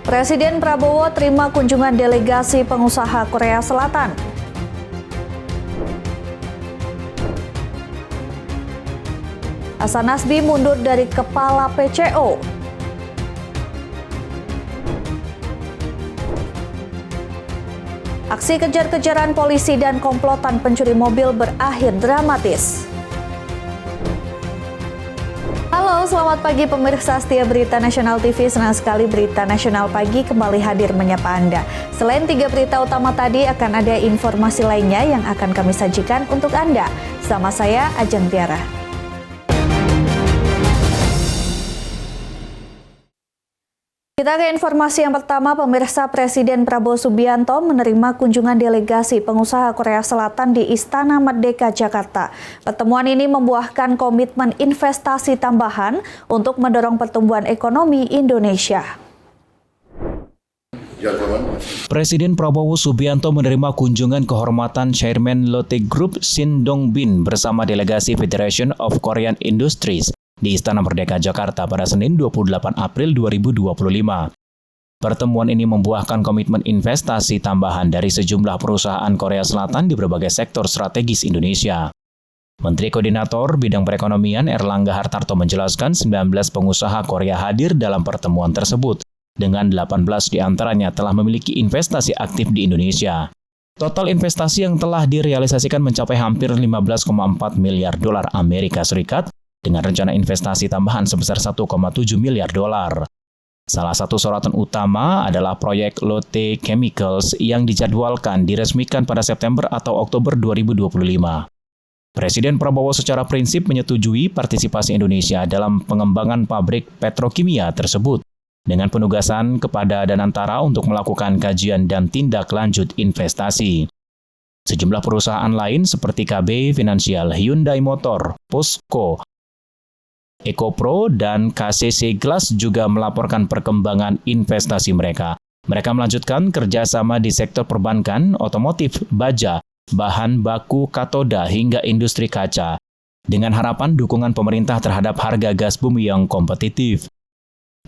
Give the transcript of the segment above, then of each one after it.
Presiden Prabowo terima kunjungan delegasi pengusaha Korea Selatan. Hasan Nasbi mundur dari Kepala PCO. Aksi kejar-kejaran polisi dan komplotan pencuri mobil berakhir dramatis. Halo, selamat pagi pemirsa setia Berita Nasional TV. Senang sekali Berita Nasional Pagi kembali hadir menyapa Anda. Selain 3 berita utama tadi, akan ada informasi lainnya yang akan kami sajikan untuk Anda. Sama saya, Ajeng Tiara. Kita ke informasi yang pertama, pemirsa. Presiden Prabowo Subianto menerima kunjungan delegasi pengusaha Korea Selatan di Istana Merdeka, Jakarta. Pertemuan ini membuahkan komitmen investasi tambahan untuk mendorong pertumbuhan ekonomi Indonesia. Presiden Prabowo Subianto menerima kunjungan kehormatan Chairman Lotte Group Shin Dong-bin bersama delegasi Federation of Korean Industries di Istana Merdeka Jakarta pada Senin 28 April 2025. Pertemuan ini membuahkan komitmen investasi tambahan dari sejumlah perusahaan Korea Selatan di berbagai sektor strategis Indonesia. Menteri Koordinator Bidang Perekonomian Erlangga Hartarto menjelaskan 19 pengusaha Korea hadir dalam pertemuan tersebut, dengan 18 diantaranya telah memiliki investasi aktif di Indonesia. Total investasi yang telah direalisasikan mencapai hampir 15,4 miliar dolar Amerika Serikat, dengan rencana investasi tambahan sebesar 1,7 miliar dolar. Salah satu sorotan utama adalah proyek Lotte Chemicals yang dijadwalkan diresmikan pada September atau Oktober 2025. Presiden Prabowo secara prinsip menyetujui partisipasi Indonesia dalam pengembangan pabrik petrokimia tersebut, dengan penugasan kepada Danantara untuk melakukan kajian dan tindak lanjut investasi. Sejumlah perusahaan lain seperti KB Finansial, Hyundai Motor, POSCO, EcoPro, dan KCC Glass juga melaporkan perkembangan investasi mereka. Mereka melanjutkan kerjasama di sektor perbankan, otomotif, baja, bahan baku katoda, hingga industri kaca, dengan harapan dukungan pemerintah terhadap harga gas bumi yang kompetitif.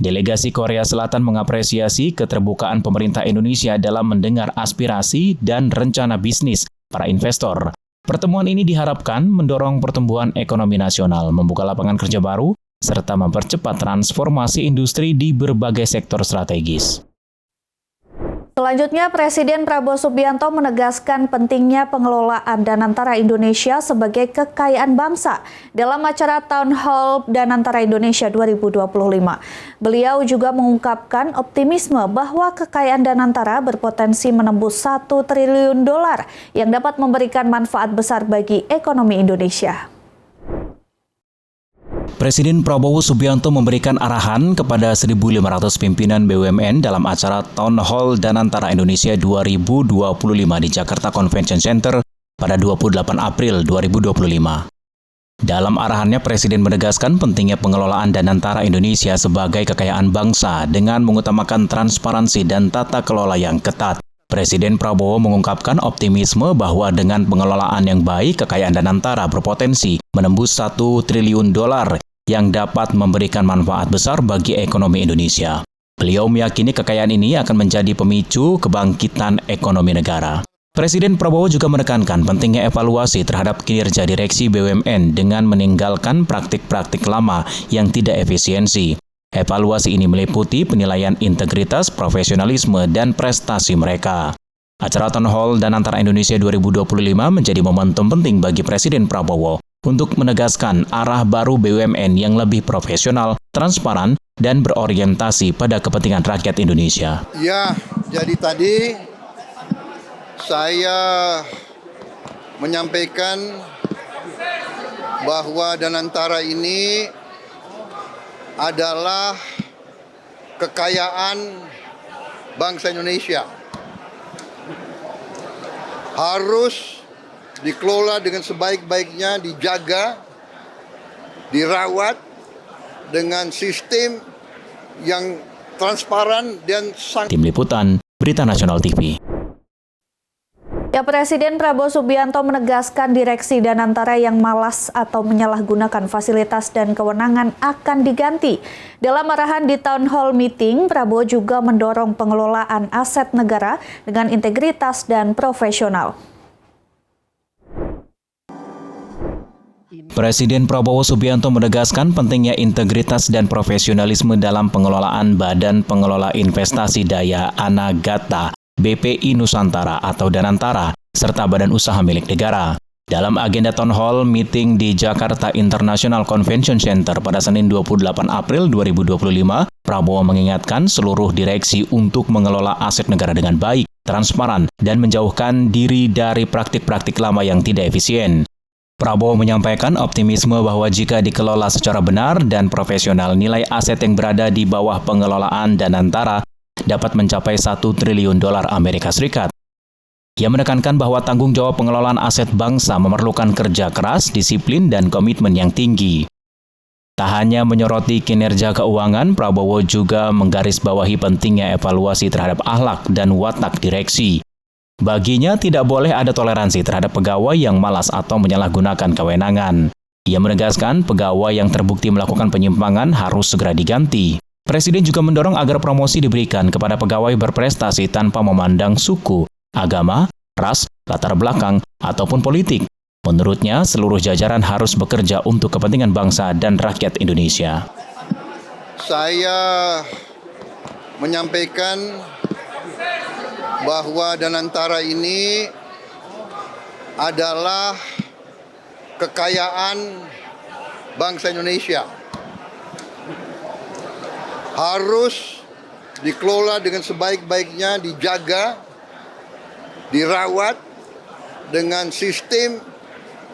Delegasi Korea Selatan mengapresiasi keterbukaan pemerintah Indonesia dalam mendengar aspirasi dan rencana bisnis para investor. Pertemuan ini diharapkan mendorong pertumbuhan ekonomi nasional, membuka lapangan kerja baru, serta mempercepat transformasi industri di berbagai sektor strategis. Selanjutnya, Presiden Prabowo Subianto menegaskan pentingnya pengelolaan Danantara Indonesia sebagai kekayaan bangsa dalam acara Town Hall Danantara Indonesia 2025. Beliau juga mengungkapkan optimisme bahwa kekayaan Danantara berpotensi menembus 1 triliun dolar yang dapat memberikan manfaat besar bagi ekonomi Indonesia. Presiden Prabowo Subianto memberikan arahan kepada 1.500 pimpinan BUMN dalam acara Town Hall Danantara Indonesia 2025 di Jakarta Convention Center pada 28 April 2025. Dalam arahannya, Presiden menegaskan pentingnya pengelolaan Danantara Indonesia sebagai kekayaan bangsa dengan mengutamakan transparansi dan tata kelola yang ketat. Presiden Prabowo mengungkapkan optimisme bahwa dengan pengelolaan yang baik, kekayaan Danantara berpotensi menembus 1 triliun dolar yang dapat memberikan manfaat besar bagi ekonomi Indonesia. Beliau meyakini kekayaan ini akan menjadi pemicu kebangkitan ekonomi negara. Presiden Prabowo juga menekankan pentingnya evaluasi terhadap kinerja direksi BUMN dengan meninggalkan praktik-praktik lama yang tidak efisiensi. Evaluasi ini meliputi penilaian integritas, profesionalisme, dan prestasi mereka. Acara Town Hall Danantara Indonesia 2025 menjadi momentum penting bagi Presiden Prabowo untuk menegaskan arah baru BUMN yang lebih profesional, transparan, dan berorientasi pada kepentingan rakyat Indonesia. Ya, jadi tadi saya menyampaikan bahwa Danantara ini adalah kekayaan bangsa Indonesia. Harus dikelola dengan sebaik-baiknya, dijaga, dirawat dengan sistem yang transparan dan Tim Liputan, Berita Nasional TV. Ya, Presiden Prabowo Subianto menegaskan direksi Danantara yang malas atau menyalahgunakan fasilitas dan kewenangan akan diganti. Dalam arahan di Town Hall Meeting, Prabowo juga mendorong pengelolaan aset negara dengan integritas dan profesional. Presiden Prabowo Subianto menegaskan pentingnya integritas dan profesionalisme dalam pengelolaan Badan Pengelola Investasi Daya Anagata BPI Nusantara atau Danantara, serta badan usaha milik negara. Dalam agenda Town Hall Meeting di Jakarta International Convention Center pada Senin 28 April 2025, Prabowo mengingatkan seluruh direksi untuk mengelola aset negara dengan baik, transparan, dan menjauhkan diri dari praktik-praktik lama yang tidak efisien. Prabowo menyampaikan optimisme bahwa jika dikelola secara benar dan profesional, nilai aset yang berada di bawah pengelolaan Danantara dapat mencapai 1 triliun dolar Amerika Serikat. Ia menekankan bahwa tanggung jawab pengelolaan aset bangsa memerlukan kerja keras, disiplin, dan komitmen yang tinggi. Tak hanya menyoroti kinerja keuangan, Prabowo juga menggarisbawahi pentingnya evaluasi terhadap akhlak dan watak direksi. Baginya tidak boleh ada toleransi terhadap pegawai yang malas atau menyalahgunakan kewenangan. Ia menegaskan pegawai yang terbukti melakukan penyimpangan harus segera diganti. Presiden juga mendorong agar promosi diberikan kepada pegawai berprestasi tanpa memandang suku, agama, ras, latar belakang, ataupun politik. Menurutnya, seluruh jajaran harus bekerja untuk kepentingan bangsa dan rakyat Indonesia. Saya menyampaikan bahwa Danantara ini adalah kekayaan bangsa Indonesia. Harus dikelola dengan sebaik-baiknya, dijaga, dirawat dengan sistem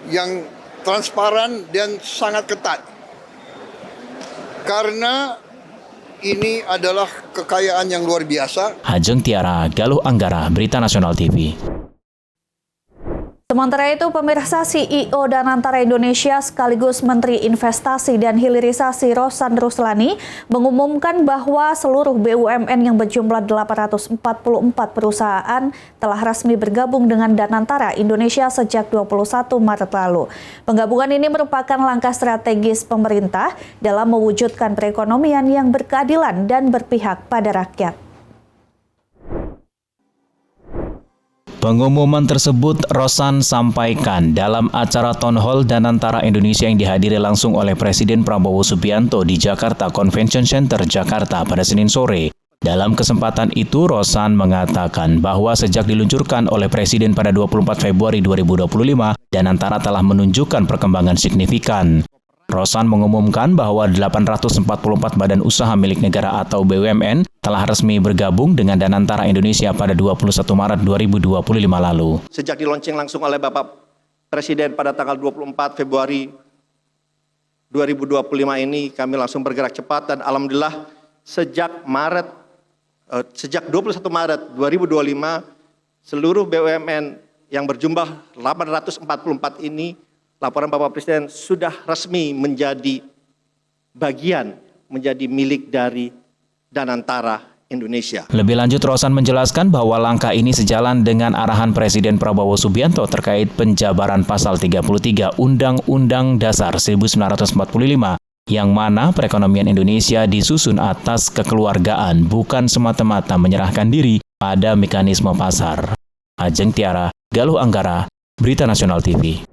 yang transparan dan sangat ketat. Karena ini adalah kekayaan yang luar biasa. Ajeng Tiara, Galuh Anggara, Berita Nasional TV. Sementara itu, pemirsa, CEO Danantara Indonesia sekaligus Menteri Investasi dan Hilirisasi Rosan Ruslani mengumumkan bahwa seluruh BUMN yang berjumlah 844 perusahaan telah resmi bergabung dengan Danantara Indonesia sejak 21 Maret lalu. Penggabungan ini merupakan langkah strategis pemerintah dalam mewujudkan perekonomian yang berkeadilan dan berpihak pada rakyat. Pengumuman tersebut Rosan sampaikan dalam acara Town Hall Danantara Indonesia yang dihadiri langsung oleh Presiden Prabowo Subianto di Jakarta Convention Center, Jakarta pada Senin sore. Dalam kesempatan itu, Rosan mengatakan bahwa sejak diluncurkan oleh Presiden pada 24 Februari 2025, Danantara telah menunjukkan perkembangan signifikan. Rosan mengumumkan bahwa 844 badan usaha milik negara atau BUMN telah resmi bergabung dengan Danantara Indonesia pada 21 Maret 2025 lalu. Sejak dilaunching langsung oleh Bapak Presiden pada tanggal 24 Februari 2025 ini, kami langsung bergerak cepat dan alhamdulillah sejak 21 Maret 2025 seluruh BUMN yang berjumlah 844 ini, laporan Bapak Presiden sudah resmi menjadi bagian, menjadi milik dari Danantara Indonesia. Lebih lanjut, Rosan menjelaskan bahwa langkah ini sejalan dengan arahan Presiden Prabowo Subianto terkait penjabaran pasal 33 Undang-Undang Dasar 1945, yang mana perekonomian Indonesia disusun atas kekeluargaan, bukan semata-mata menyerahkan diri pada mekanisme pasar. Ajeng Tiara, Galuh Anggara, Berita Nasional TV.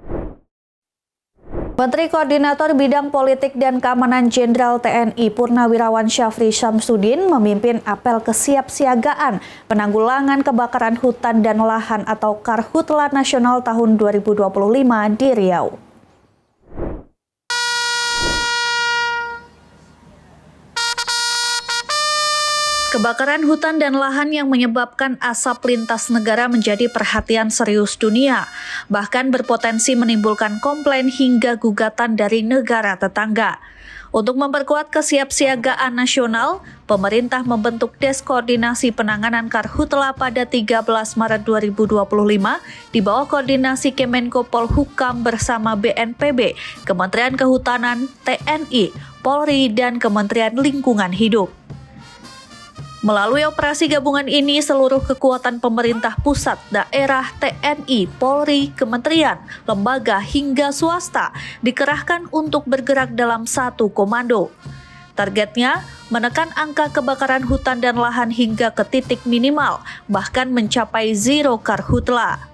Menteri Koordinator Bidang Politik dan Keamanan Jenderal TNI Purnawirawan Syafri Syamsuddin memimpin apel kesiapsiagaan penanggulangan kebakaran hutan dan lahan atau Karhutla Nasional tahun 2025 di Riau. Kebakaran hutan dan lahan yang menyebabkan asap lintas negara menjadi perhatian serius dunia, bahkan berpotensi menimbulkan komplain hingga gugatan dari negara tetangga. Untuk memperkuat kesiapsiagaan nasional, pemerintah membentuk Des Koordinasi Penanganan Karhutla pada 13 Maret 2025 di bawah koordinasi Kemenko Polhukam bersama BNPB, Kementerian Kehutanan, TNI, Polri, dan Kementerian Lingkungan Hidup. Melalui operasi gabungan ini, seluruh kekuatan pemerintah pusat, daerah, TNI, Polri, kementerian, lembaga, hingga swasta dikerahkan untuk bergerak dalam satu komando. Targetnya, menekan angka kebakaran hutan dan lahan hingga ke titik minimal, bahkan mencapai zero karhutla.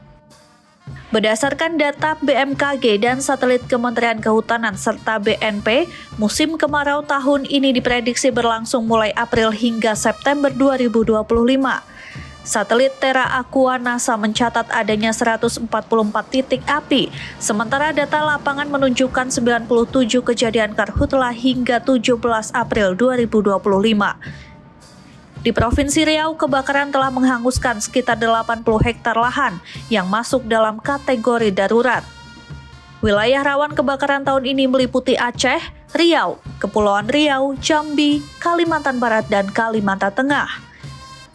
Berdasarkan data BMKG dan satelit Kementerian Kehutanan serta BNP, musim kemarau tahun ini diprediksi berlangsung mulai April hingga September 2025. Satelit Terra Aqua NASA mencatat adanya 144 titik api, sementara data lapangan menunjukkan 97 kejadian karhutla hingga 17 April 2025. Di Provinsi Riau, kebakaran telah menghanguskan sekitar 80 hektar lahan yang masuk dalam kategori darurat. Wilayah rawan kebakaran tahun ini meliputi Aceh, Riau, Kepulauan Riau, Jambi, Kalimantan Barat, dan Kalimantan Tengah.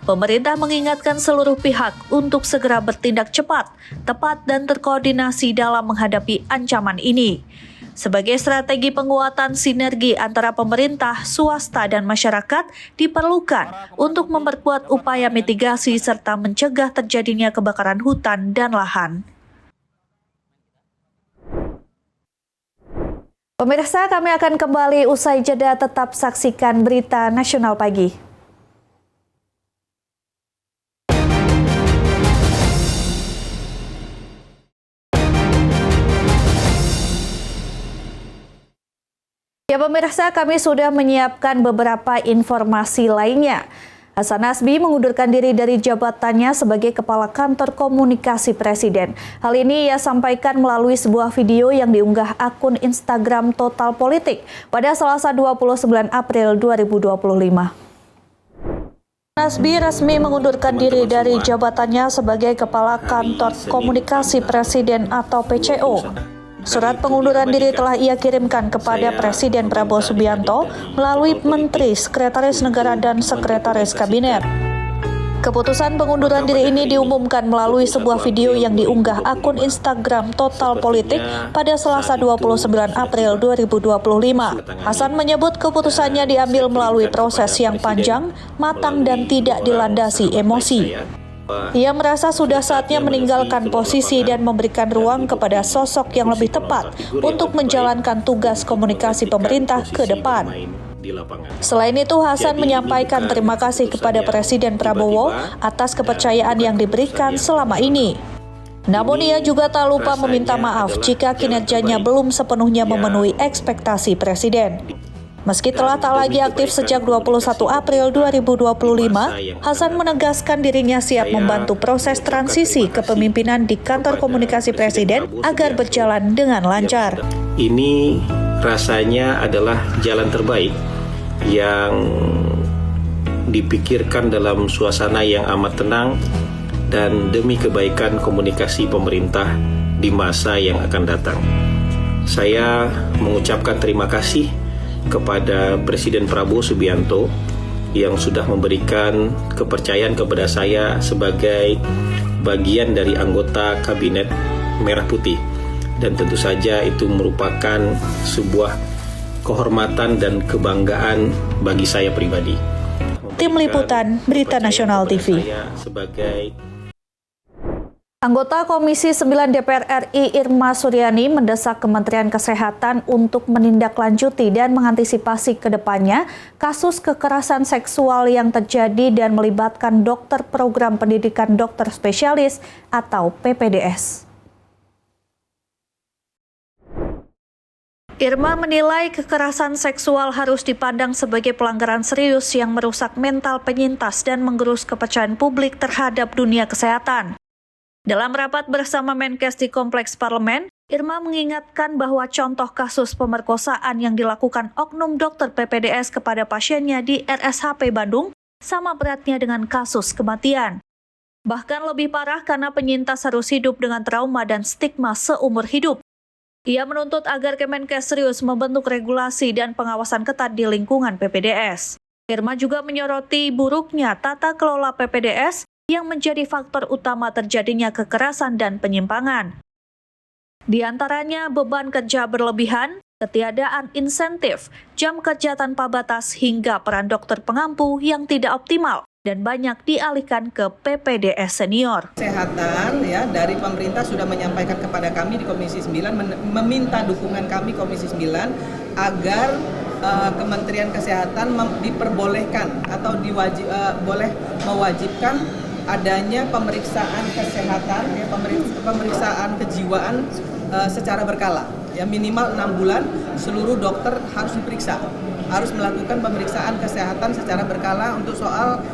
Pemerintah mengingatkan seluruh pihak untuk segera bertindak cepat, tepat, dan terkoordinasi dalam menghadapi ancaman ini. Sebagai strategi penguatan sinergi antara pemerintah, swasta, dan masyarakat diperlukan untuk memperkuat upaya mitigasi serta mencegah terjadinya kebakaran hutan dan lahan. Pemirsa, kami akan kembali usai jeda, tetap saksikan Berita Nasional Pagi. Ya pemirsa, kami sudah menyiapkan beberapa informasi lainnya. Hasan Nasbi mengundurkan diri dari jabatannya sebagai Kepala Kantor Komunikasi Presiden. Hal ini ia sampaikan melalui sebuah video yang diunggah akun Instagram Total Politik pada Selasa 29 April 2025. Nasbi resmi mengundurkan diri dari jabatannya sebagai Kepala Kantor Komunikasi Presiden atau PCO. Surat pengunduran diri telah ia kirimkan kepada Presiden Prabowo Subianto melalui Menteri, Sekretaris Negara, dan Sekretaris Kabinet. Keputusan pengunduran diri ini diumumkan melalui sebuah video yang diunggah akun Instagram Total Politik pada Selasa 29 April 2025. Hasan menyebut keputusannya diambil melalui proses yang panjang, matang, dan tidak dilandasi emosi. Ia merasa sudah saatnya meninggalkan posisi dan memberikan ruang kepada sosok yang lebih tepat untuk menjalankan tugas komunikasi pemerintah ke depan. Selain itu, Hasan menyampaikan terima kasih kepada Presiden Prabowo atas kepercayaan yang diberikan selama ini. Namun ia juga tak lupa meminta maaf jika kinerjanya belum sepenuhnya memenuhi ekspektasi Presiden. Meski telah tak lagi aktif sejak 21 April 2025, Hasan menegaskan dirinya siap membantu proses transisi kepemimpinan di Kantor Komunikasi Presiden agar berjalan dengan lancar. Ini rasanya adalah jalan terbaik yang dipikirkan dalam suasana yang amat tenang dan demi kebaikan komunikasi pemerintah di masa yang akan datang. Saya mengucapkan terima kasih kepada Presiden Prabowo Subianto yang sudah memberikan kepercayaan kepada saya sebagai bagian dari anggota Kabinet Merah Putih, dan tentu saja itu merupakan sebuah kehormatan dan kebanggaan bagi saya pribadi. Tim Liputan Berita Nasional TV. Anggota Komisi 9 DPR RI Irma Suryani mendesak Kementerian Kesehatan untuk menindaklanjuti dan mengantisipasi ke depannya kasus kekerasan seksual yang terjadi dan melibatkan dokter program pendidikan dokter spesialis atau PPDS. Irma menilai kekerasan seksual harus dipandang sebagai pelanggaran serius yang merusak mental penyintas dan menggerus kepercayaan publik terhadap dunia kesehatan. Dalam rapat bersama Menkes di Kompleks Parlemen, Irma mengingatkan bahwa contoh kasus pemerkosaan yang dilakukan oknum dokter PPDS kepada pasiennya di RSHP Bandung sama beratnya dengan kasus kematian. Bahkan lebih parah karena penyintas harus hidup dengan trauma dan stigma seumur hidup. Ia menuntut agar Kemenkes serius membentuk regulasi dan pengawasan ketat di lingkungan PPDS. Irma juga menyoroti buruknya tata kelola PPDS yang menjadi faktor utama terjadinya kekerasan dan penyimpangan. Di antaranya beban kerja berlebihan, ketiadaan insentif, jam kerja tanpa batas hingga peran dokter pengampu yang tidak optimal dan banyak dialihkan ke PPDS senior. Kesehatan ya dari pemerintah sudah menyampaikan kepada kami di Komisi 9 meminta dukungan kami Komisi 9 agar Kementerian Kesehatan diperbolehkan atau boleh mewajibkan adanya pemeriksaan kesehatan ya pemeriksaan kejiwaan secara berkala ya minimal 6 bulan seluruh dokter harus diperiksa, harus melakukan pemeriksaan kesehatan secara berkala untuk soal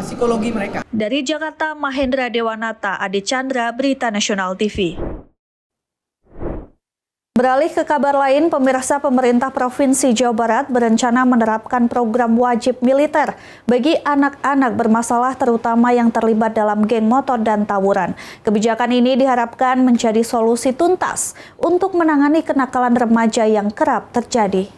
psikologi mereka. Dari Jakarta, Mahendra Dewanata, Adi Chandra, Berita Nasional TV. Beralih ke kabar lain, pemirsa, pemerintah Provinsi Jawa Barat berencana menerapkan program wajib militer bagi anak-anak bermasalah terutama yang terlibat dalam geng motor dan tawuran. Kebijakan ini diharapkan menjadi solusi tuntas untuk menangani kenakalan remaja yang kerap terjadi.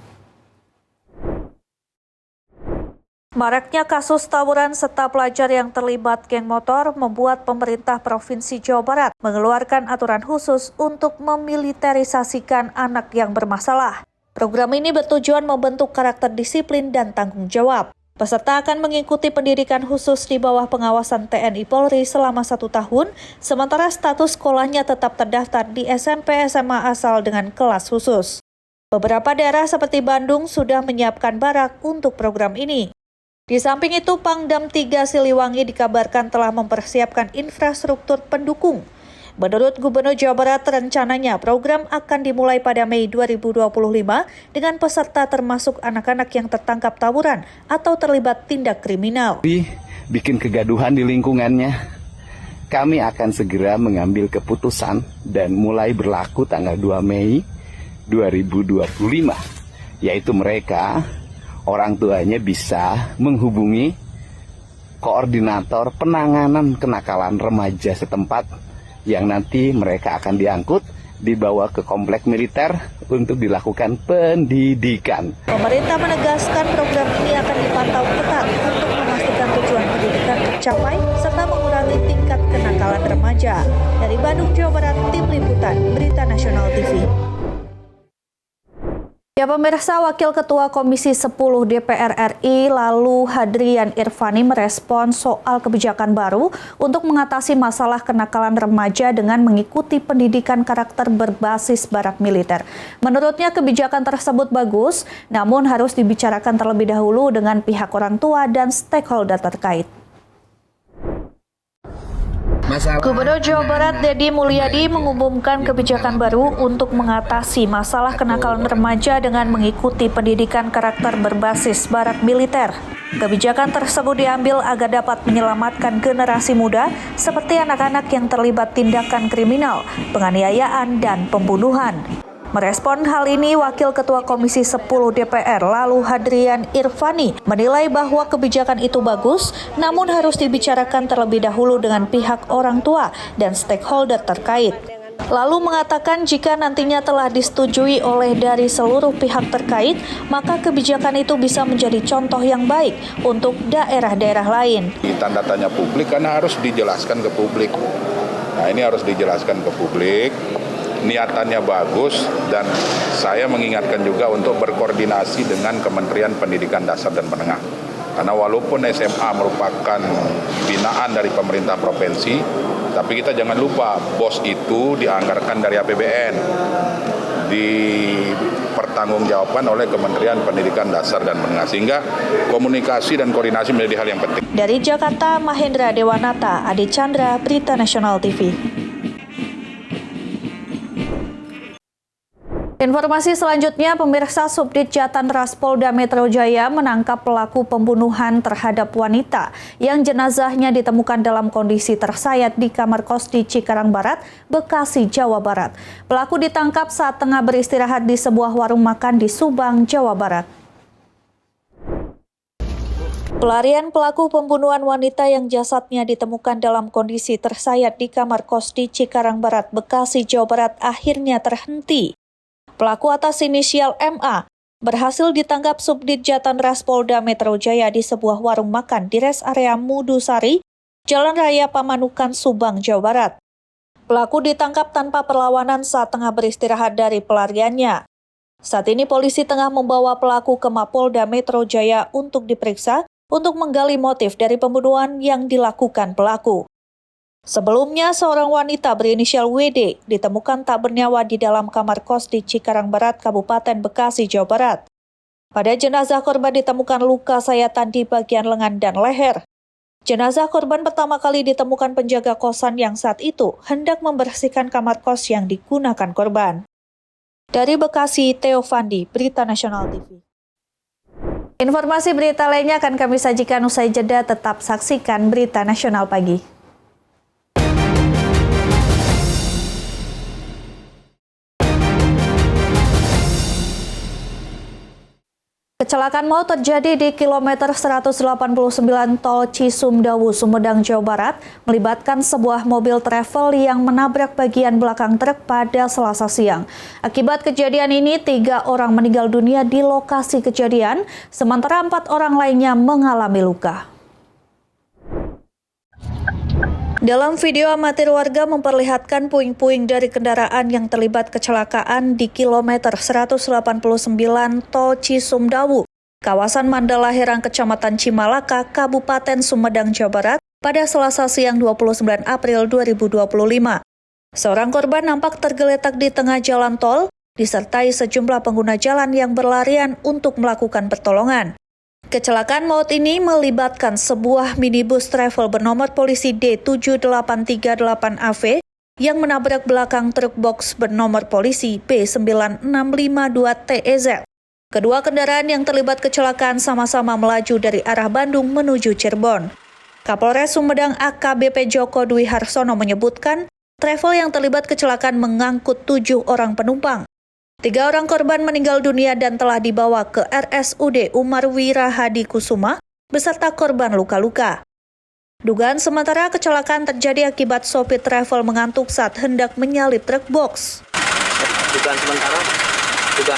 Maraknya kasus tawuran serta pelajar yang terlibat geng motor membuat pemerintah Provinsi Jawa Barat mengeluarkan aturan khusus untuk memiliterisasikan anak yang bermasalah. Program ini bertujuan membentuk karakter disiplin dan tanggung jawab. Peserta akan mengikuti pendidikan khusus di bawah pengawasan TNI Polri selama 1 tahun, sementara status sekolahnya tetap terdaftar di SMP SMA asal dengan kelas khusus. Beberapa daerah seperti Bandung sudah menyiapkan barak untuk program ini. Di samping itu, Pangdam 3 Siliwangi dikabarkan telah mempersiapkan infrastruktur pendukung. Menurut Gubernur Jawa Barat, rencananya program akan dimulai pada Mei 2025 dengan peserta termasuk anak-anak yang tertangkap tawuran atau terlibat tindak kriminal. Bikin kegaduhan di lingkungannya, kami akan segera mengambil keputusan dan mulai berlaku tanggal 2 Mei 2025, yaitu mereka orang tuanya bisa menghubungi koordinator penanganan kenakalan remaja setempat yang nanti mereka akan diangkut dibawa ke komplek militer untuk dilakukan pendidikan. Pemerintah menegaskan program ini akan dipantau ketat untuk memastikan tujuan pendidikan tercapai serta mengurangi tingkat kenakalan remaja. Dari Bandung, Jawa Barat, Tim Liputan, Berita Nasional TV. Ya pemirsa, Wakil Ketua Komisi 10 DPR RI Lalu Hadrian Irvani merespon soal kebijakan baru untuk mengatasi masalah kenakalan remaja dengan mengikuti pendidikan karakter berbasis barak militer. Menurutnya kebijakan tersebut bagus, namun harus dibicarakan terlebih dahulu dengan pihak orang tua dan stakeholder terkait. Gubernur Jawa Barat Deddy Mulyadi mengumumkan kebijakan baru untuk mengatasi masalah kenakalan remaja dengan mengikuti pendidikan karakter berbasis barak militer. Kebijakan tersebut diambil agar dapat menyelamatkan generasi muda seperti anak-anak yang terlibat tindakan kriminal, penganiayaan, dan pembunuhan. Merespon hal ini, Wakil Ketua Komisi 10 DPR Lalu Hadrian Irvani menilai bahwa kebijakan itu bagus, namun harus dibicarakan terlebih dahulu dengan pihak orang tua dan stakeholder terkait. Lalu mengatakan jika nantinya telah disetujui oleh dari seluruh pihak terkait, maka kebijakan itu bisa menjadi contoh yang baik untuk daerah-daerah lain. Tanda tanya publik karena harus dijelaskan ke publik. Nah, ini harus dijelaskan ke publik. Niatannya bagus dan saya mengingatkan juga untuk berkoordinasi dengan Kementerian Pendidikan Dasar dan Menengah. Karena walaupun SMA merupakan binaan dari pemerintah provinsi, tapi kita jangan lupa bos itu dianggarkan dari APBN, dipertanggungjawabkan oleh Kementerian Pendidikan Dasar dan Menengah, sehingga komunikasi dan koordinasi menjadi hal yang penting. Dari Jakarta, Mahendra Dewanata, Adi Chandra, Berita Nasional TV. Informasi selanjutnya, pemirsa, Subdit Jatan Ras Polda Metro Jaya menangkap pelaku pembunuhan terhadap wanita yang jenazahnya ditemukan dalam kondisi tersayat di kamar kos di Cikarang Barat, Bekasi, Jawa Barat. Pelaku ditangkap saat tengah beristirahat di sebuah warung makan di Subang, Jawa Barat. Pelarian pelaku pembunuhan wanita yang jasadnya ditemukan dalam kondisi tersayat di kamar kos di Cikarang Barat, Bekasi, Jawa Barat akhirnya terhenti. Pelaku atas inisial MA berhasil ditangkap Subdit Jatan Ras Polda Metro Jaya di sebuah warung makan di res area Mudusari, Jalan Raya Pamanukan, Subang, Jawa Barat. Pelaku ditangkap tanpa perlawanan saat tengah beristirahat dari pelariannya. Saat ini polisi tengah membawa pelaku ke Mapolda Metro Jaya untuk diperiksa untuk menggali motif dari pembunuhan yang dilakukan pelaku. Sebelumnya, seorang wanita berinisial WD ditemukan tak bernyawa di dalam kamar kos di Cikarang Barat, Kabupaten Bekasi, Jawa Barat. Pada jenazah korban ditemukan luka sayatan di bagian lengan dan leher. Jenazah korban pertama kali ditemukan penjaga kosan yang saat itu hendak membersihkan kamar kos yang digunakan korban. Dari Bekasi, Theo Fandi, Berita Nasional TV. Informasi berita lainnya akan kami sajikan usai jeda, tetap saksikan Berita Nasional Pagi. Kecelakaan maut terjadi di kilometer 189 Tol Cisumdawu, Sumedang, Jawa Barat, melibatkan sebuah mobil travel yang menabrak bagian belakang truk pada Selasa siang. Akibat kejadian ini, 3 orang meninggal dunia di lokasi kejadian, sementara 4 orang lainnya mengalami luka. Dalam video amatir, warga memperlihatkan puing-puing dari kendaraan yang terlibat kecelakaan di kilometer 189 Tol Cisumdawu, kawasan Mandala Herang, Kecamatan Cimalaka, Kabupaten Sumedang, Jawa Barat, pada Selasa siang 29 April 2025. Seorang korban nampak tergeletak di tengah jalan tol, disertai sejumlah pengguna jalan yang berlarian untuk melakukan pertolongan. Kecelakaan maut ini melibatkan sebuah minibus travel bernomor polisi D7838AV yang menabrak belakang truk box bernomor polisi B9652TEZ. Kedua kendaraan yang terlibat kecelakaan sama-sama melaju dari arah Bandung menuju Cirebon. Kapolres Sumedang AKBP Joko Dwi Harsono menyebutkan, travel yang terlibat kecelakaan mengangkut 7 orang penumpang. 3 orang korban meninggal dunia dan telah dibawa ke RSUD Umar Wirahadi Kusuma beserta korban luka-luka. Dugaan sementara kecelakaan terjadi akibat sopir travel mengantuk saat hendak menyalip truk box. Dugaan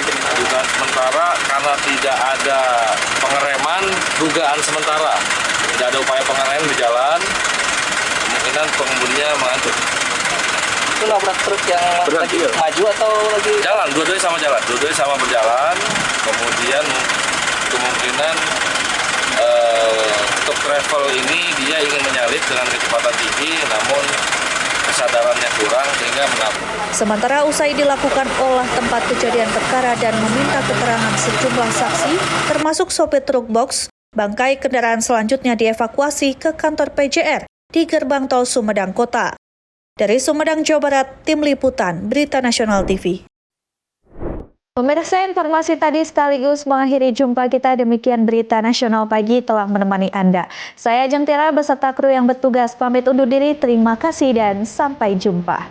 sementara karena tidak ada pengereman, dugaan sementara tidak ada upaya pengereman di jalan, kemungkinan pengemudinya mengantuk. Itu nabrak truk yang lagi maju atau lagi jalan, dua-duanya sama berjalan, kemudian kemungkinan untuk travel ini dia ingin menyalip dengan kecepatan tinggi, namun kesadarannya kurang sehingga menabrak. Sementara usai dilakukan olah tempat kejadian perkara dan meminta keterangan sejumlah saksi, termasuk sopir truk box, bangkai kendaraan selanjutnya dievakuasi ke kantor PJR di gerbang tol Sumedang Kota. Dari Sumedang, Jawa Barat, Tim Liputan, Berita Nasional TV. Pemirsa, informasi tadi sekaligus mengakhiri jumpa kita. Demikian Berita Nasional Pagi telah menemani Anda. Saya Ajeng Tira beserta kru yang bertugas pamit undur diri. Terima kasih dan sampai jumpa.